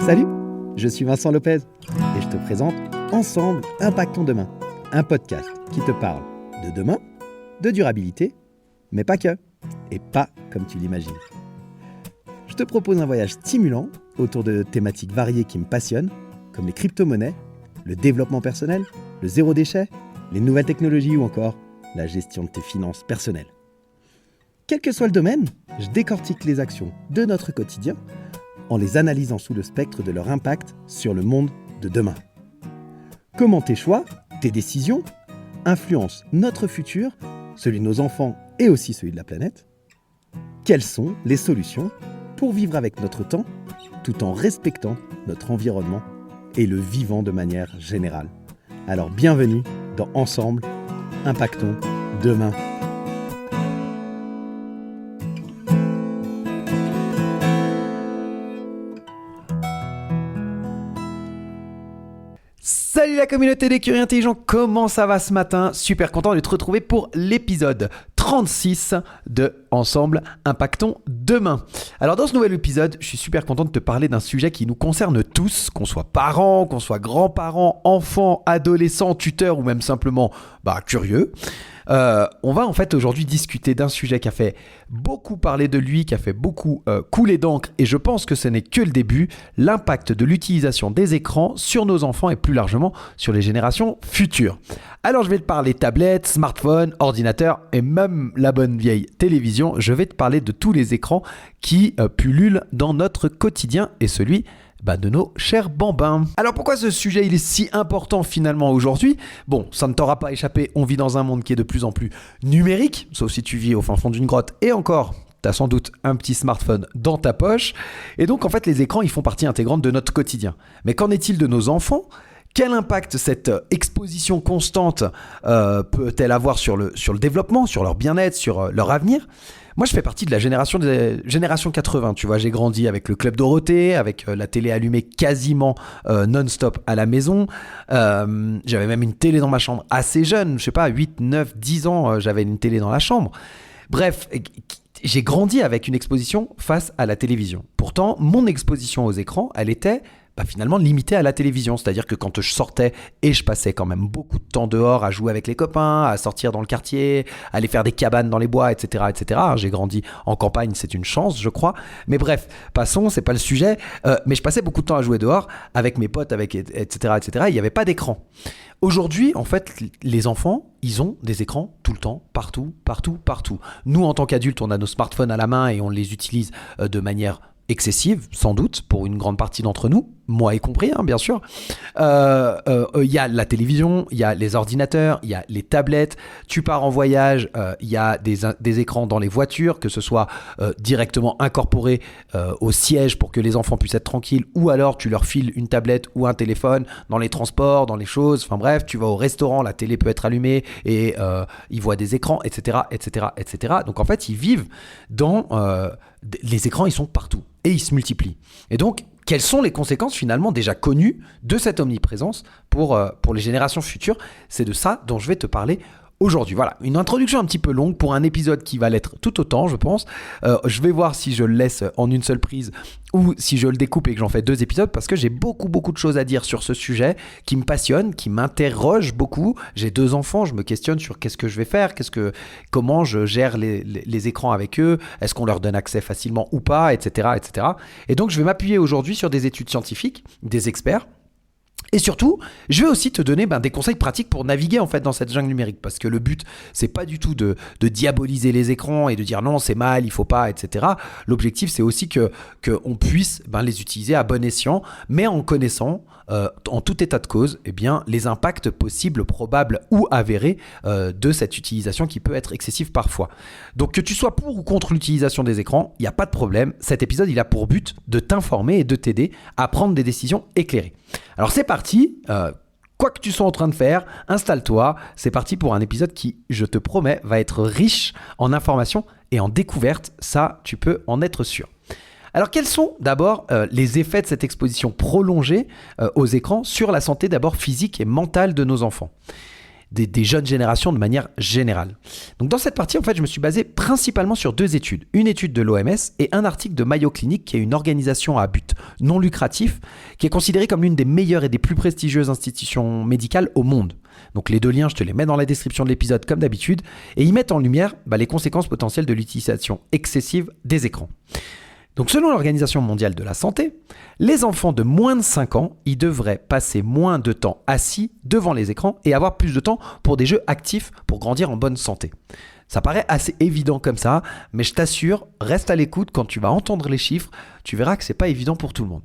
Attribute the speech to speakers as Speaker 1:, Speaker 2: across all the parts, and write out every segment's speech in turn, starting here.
Speaker 1: Salut, je suis Vincent Lopez et je te présente Ensemble, Impactons Demain, un podcast qui te parle de demain, de durabilité, mais pas que, et pas comme tu l'imagines. Je te propose un voyage stimulant autour de thématiques variées qui me passionnent, comme les crypto-monnaies, le développement personnel, le zéro déchet, les nouvelles technologies ou encore la gestion de tes finances personnelles. Quel que soit le domaine, je décortique les actions de notre quotidien en les analysant sous le spectre de leur impact sur le monde de demain. Comment tes choix, tes décisions, influencent notre futur, celui de nos enfants et aussi celui de la planète? Quelles sont les solutions pour vivre avec notre temps, tout en respectant notre environnement et le vivant de manière générale? Alors bienvenue dans Ensemble, Impactons Demain. Salut la communauté des curieux intelligents, comment ça va ce matin? Super content de te retrouver pour l'épisode 36 de Ensemble, Impactons Demain. Alors dans ce nouvel épisode, je suis super content de te parler d'un sujet qui nous concerne tous, qu'on soit parents, qu'on soit grands-parents, enfants, adolescents, tuteurs ou même simplement curieux. On va en fait aujourd'hui discuter d'un sujet qui a fait beaucoup parler de lui, qui a fait beaucoup couler d'encre, et je pense que ce n'est que le début, l'impact de l'utilisation des écrans sur nos enfants et plus largement sur les générations futures. Alors je vais te parler tablettes, smartphones, ordinateurs et même la bonne vieille télévision. Je vais te parler de tous les écrans qui pullulent dans notre quotidien et celui de nos chers bambins. Alors pourquoi ce sujet il est si important finalement aujourd'hui? Bon, ça ne t'aura pas échappé, on vit dans un monde qui est de plus en plus numérique, sauf si tu vis au fin fond d'une grotte, et encore, tu as sans doute un petit smartphone dans ta poche, et donc en fait les écrans ils font partie intégrante de notre quotidien. Mais qu'en est-il de nos enfants? Quel impact cette exposition constante peut-elle avoir sur le développement, sur leur bien-être, sur leur avenir? Moi, je fais partie de la génération 80, tu vois. J'ai grandi avec le Club Dorothée, avec la télé allumée quasiment non-stop à la maison. J'avais même une télé dans ma chambre assez jeune, je sais pas, 8, 9, 10 ans, j'avais une télé dans la chambre. Bref, j'ai grandi avec une exposition face à la télévision. Pourtant, mon exposition aux écrans, elle était finalement limité à la télévision, c'est-à-dire que quand je sortais et je passais quand même beaucoup de temps dehors à jouer avec les copains, à sortir dans le quartier, à aller faire des cabanes dans les bois, etc., etc. J'ai grandi en campagne, c'est une chance, je crois. Mais bref, passons, c'est pas le sujet. Mais je passais beaucoup de temps à jouer dehors avec mes potes, etc., etc. Il n'y avait pas d'écran. Aujourd'hui, en fait, les enfants, ils ont des écrans tout le temps, partout. Nous, en tant qu'adultes, on a nos smartphones à la main et on les utilise de manière excessive, sans doute, pour une grande partie d'entre nous, moi y compris, bien sûr. Y a la télévision, il y a les ordinateurs, il y a les tablettes, tu pars en voyage, il y a des écrans dans les voitures, que ce soit directement incorporé au siège pour que les enfants puissent être tranquilles, ou alors tu leur files une tablette ou un téléphone dans les transports, dans les choses, enfin bref, tu vas au restaurant, la télé peut être allumée et ils voient des écrans, etc., etc., etc. Donc en fait, ils vivent dans... les écrans, ils sont partout et ils se multiplient. Et donc, quelles sont les conséquences finalement déjà connues de cette omniprésence pour les générations futures? C'est de ça dont je vais te parler aujourd'hui. Voilà, une introduction un petit peu longue pour un épisode qui va l'être tout autant, je pense. Je vais voir si je le laisse en une seule prise ou si je le découpe et que j'en fais 2 épisodes, parce que j'ai beaucoup de choses à dire sur ce sujet qui me passionne, qui m'interroge beaucoup. J'ai 2 enfants, je me questionne sur qu'est-ce que je vais faire, comment je gère les écrans avec eux, est-ce qu'on leur donne accès facilement ou pas, etc., etc. Et donc je vais m'appuyer aujourd'hui sur des études scientifiques, des experts. Et surtout, je vais aussi te donner des conseils pratiques pour naviguer en fait dans cette jungle numérique, parce que le but, c'est pas du tout de diaboliser les écrans et de dire non, c'est mal, il faut pas, etc. L'objectif, c'est aussi que on puisse les utiliser à bon escient, mais en connaissant en tout état de cause, les impacts possibles, probables ou avérés de cette utilisation qui peut être excessive parfois. Donc que tu sois pour ou contre l'utilisation des écrans, il n'y a pas de problème. Cet épisode, il a pour but de t'informer et de t'aider à prendre des décisions éclairées. Alors c'est parti, quoi que tu sois en train de faire, installe-toi, c'est parti pour un épisode qui, je te promets, va être riche en informations et en découvertes, ça tu peux en être sûr. Alors quels sont d'abord les effets de cette exposition prolongée aux écrans sur la santé d'abord physique et mentale de nos enfants? des jeunes générations de manière générale. Donc dans cette partie, en fait, je me suis basé principalement sur 2 études. Une étude de l'OMS et un article de Mayo Clinic, qui est une organisation à but non lucratif, qui est considérée comme l'une des meilleures et des plus prestigieuses institutions médicales au monde. Donc les 2 liens, je te les mets dans la description de l'épisode comme d'habitude, et ils mettent en lumière les conséquences potentielles de l'utilisation excessive des écrans. Donc selon l'Organisation mondiale de la santé, les enfants de moins de 5 ans, ils devraient passer moins de temps assis devant les écrans et avoir plus de temps pour des jeux actifs pour grandir en bonne santé. Ça paraît assez évident comme ça, mais je t'assure, reste à l'écoute quand tu vas entendre les chiffres, tu verras que c'est pas évident pour tout le monde.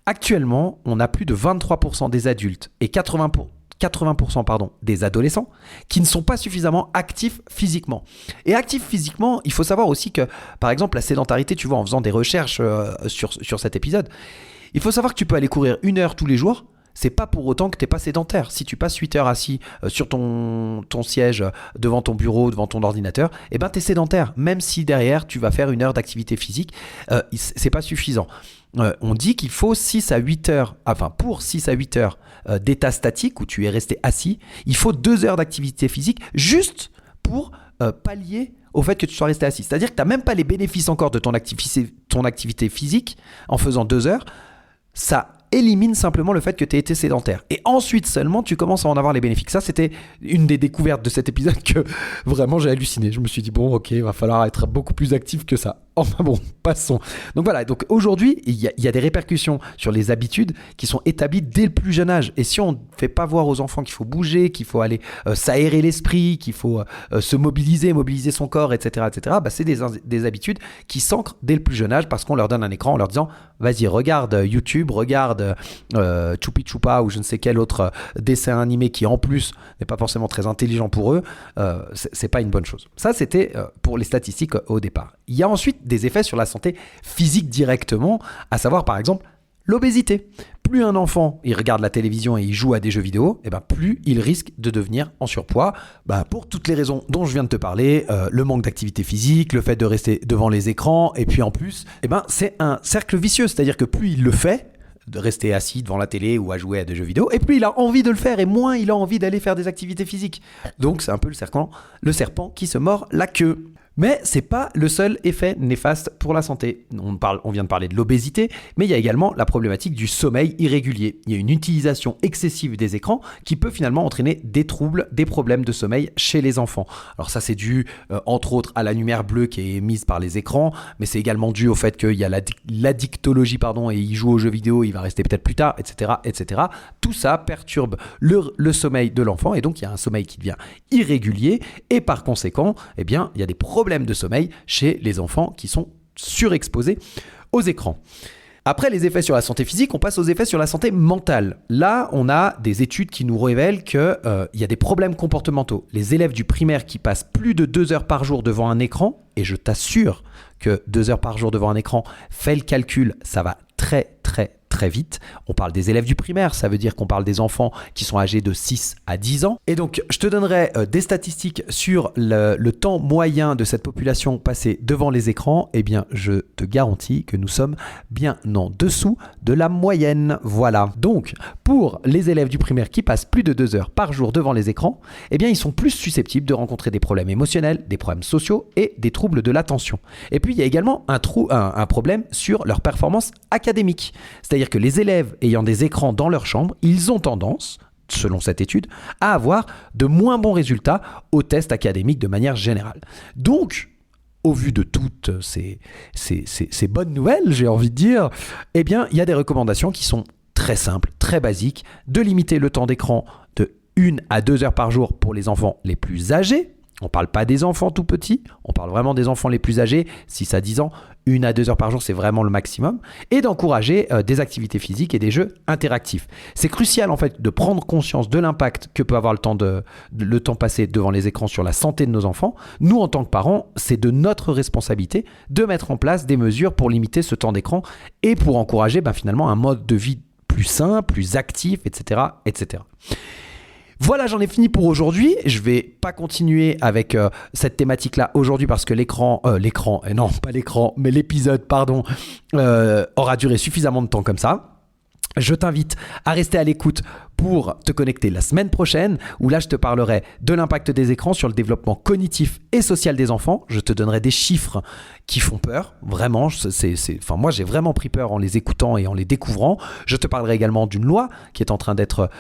Speaker 1: Actuellement, on a plus de 23% des adultes et 80% des adolescents qui ne sont pas suffisamment actifs physiquement. Et actifs physiquement, il faut savoir aussi que, par exemple, la sédentarité, tu vois, en faisant des recherches sur cet épisode, il faut savoir que tu peux aller courir 1 heure tous les jours. C'est pas pour autant que tu n'es pas sédentaire. Si tu passes 8 heures assis sur ton siège, devant ton bureau, devant ton ordinateur, eh ben tu es sédentaire. Même si derrière, tu vas faire 1 heure d'activité physique, c'est pas suffisant. On dit qu'il faut 6 à 8 heures, pour 6 à 8 heures d'état statique où tu es resté assis, il faut 2 heures d'activité physique juste pour pallier au fait que tu sois resté assis. C'est-à-dire que tu n'as même pas les bénéfices encore de ton activité physique en faisant 2 heures. Ça élimine simplement le fait que tu aies été sédentaire. Et ensuite seulement, tu commences à en avoir les bénéfices. Ça, c'était une des découvertes de cet épisode que vraiment j'ai halluciné. Je me suis dit, bon, ok, il va falloir être beaucoup plus actif que ça. Enfin bon, passons. Donc voilà, donc aujourd'hui, il y a des répercussions sur les habitudes qui sont établies dès le plus jeune âge. Et si on ne fait pas voir aux enfants qu'il faut bouger, qu'il faut aller s'aérer l'esprit, qu'il faut se mobiliser son corps, etc., c'est des habitudes qui s'ancrent dès le plus jeune âge parce qu'on leur donne un écran en leur disant « Vas-y, regarde YouTube, regarde Choupi Choupa ou je ne sais quel autre dessin animé qui en plus n'est pas forcément très intelligent pour eux. C'est pas une bonne chose. » Ça, c'était pour les statistiques au départ. Il y a ensuite des effets sur la santé physique directement, à savoir par exemple l'obésité. Plus un enfant il regarde la télévision et il joue à des jeux vidéo, et plus il risque de devenir en surpoids. Pour toutes les raisons dont je viens de te parler, le manque d'activité physique, le fait de rester devant les écrans, et puis en plus, c'est un cercle vicieux, c'est-à-dire que plus il le fait, de rester assis devant la télé ou à jouer à des jeux vidéo, et plus il a envie de le faire, et moins il a envie d'aller faire des activités physiques. Donc c'est un peu le serpent qui se mord la queue. Mais c'est pas le seul effet néfaste pour la santé. On vient de parler de l'obésité, mais il y a également la problématique du sommeil irrégulier. Il y a une utilisation excessive des écrans qui peut finalement entraîner des troubles, des problèmes de sommeil chez les enfants. Alors ça, c'est dû entre autres à la lumière bleue qui est émise par les écrans, mais c'est également dû au fait qu'il y a l'addictologie, et il joue aux jeux vidéo, il va rester peut-être plus tard, etc. Tout ça perturbe le sommeil de l'enfant et donc il y a un sommeil qui devient irrégulier et par conséquent, il y a des problèmes de sommeil chez les enfants qui sont surexposés aux écrans. Après les effets sur la santé physique, on passe aux effets sur la santé mentale. Là, on a des études qui nous révèlent qu'il y a des problèmes comportementaux. Les élèves du primaire qui passent plus de 2 heures par jour devant un écran, et je t'assure que 2 heures par jour devant un écran, fais le calcul, ça va très vite. On parle des élèves du primaire, ça veut dire qu'on parle des enfants qui sont âgés de 6 à 10 ans. Et donc, je te donnerai des statistiques sur le temps moyen de cette population passée devant les écrans. Je te garantis que nous sommes bien en dessous de la moyenne. Voilà. Donc, pour les élèves du primaire qui passent plus de 2 heures par jour devant les écrans, ils sont plus susceptibles de rencontrer des problèmes émotionnels, des problèmes sociaux et des troubles de l'attention. Et puis, il y a également un problème sur leur performance académique. C'est-à-dire que les élèves ayant des écrans dans leur chambre, ils ont tendance, selon cette étude, à avoir de moins bons résultats aux tests académiques de manière générale. Donc, au vu de toutes ces bonnes nouvelles, j'ai envie de dire, il y a des recommandations qui sont très simples, très basiques, de limiter le temps d'écran de 1 à 2 heures par jour pour les enfants les plus âgés. On ne parle pas des enfants tout petits, on parle vraiment des enfants les plus âgés, 6 à 10 ans, 1 à 2 heures par jour, c'est vraiment le maximum, et d'encourager des activités physiques et des jeux interactifs. C'est crucial en fait de prendre conscience de l'impact que peut avoir le temps passé devant les écrans sur la santé de nos enfants. Nous, en tant que parents, c'est de notre responsabilité de mettre en place des mesures pour limiter ce temps d'écran et pour encourager finalement un mode de vie plus sain, plus actif, etc. Voilà, j'en ai fini pour aujourd'hui. Je vais pas continuer avec cette thématique-là aujourd'hui parce que l'épisode, aura duré suffisamment de temps comme ça. Je t'invite à rester à l'écoute pour te connecter la semaine prochaine où là je te parlerai de l'impact des écrans sur le développement cognitif et social des enfants. Je te donnerai des chiffres qui font peur, vraiment. Enfin, moi j'ai vraiment pris peur en les écoutant et en les découvrant. Je te parlerai également d'une loi qui est en train d'être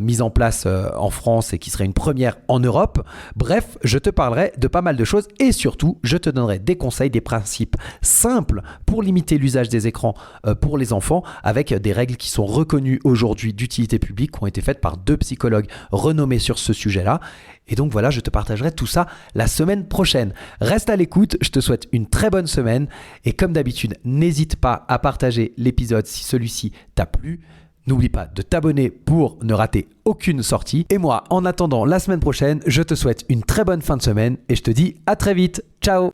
Speaker 1: mise en place en France et qui serait une première en Europe. Bref, je te parlerai de pas mal de choses et surtout, je te donnerai des conseils, des principes simples pour limiter l'usage des écrans pour les enfants avec des règles qui sont reconnues aujourd'hui d'utilité publique, qui ont été faites par 2 psychologues renommés sur ce sujet-là. Et donc voilà, je te partagerai tout ça la semaine prochaine. Reste à l'écoute, je te souhaite une très bonne semaine et comme d'habitude, n'hésite pas à partager l'épisode si celui-ci t'a plu. N'oublie pas de t'abonner pour ne rater aucune sortie. Et moi, en attendant la semaine prochaine, je te souhaite une très bonne fin de semaine et je te dis à très vite. Ciao!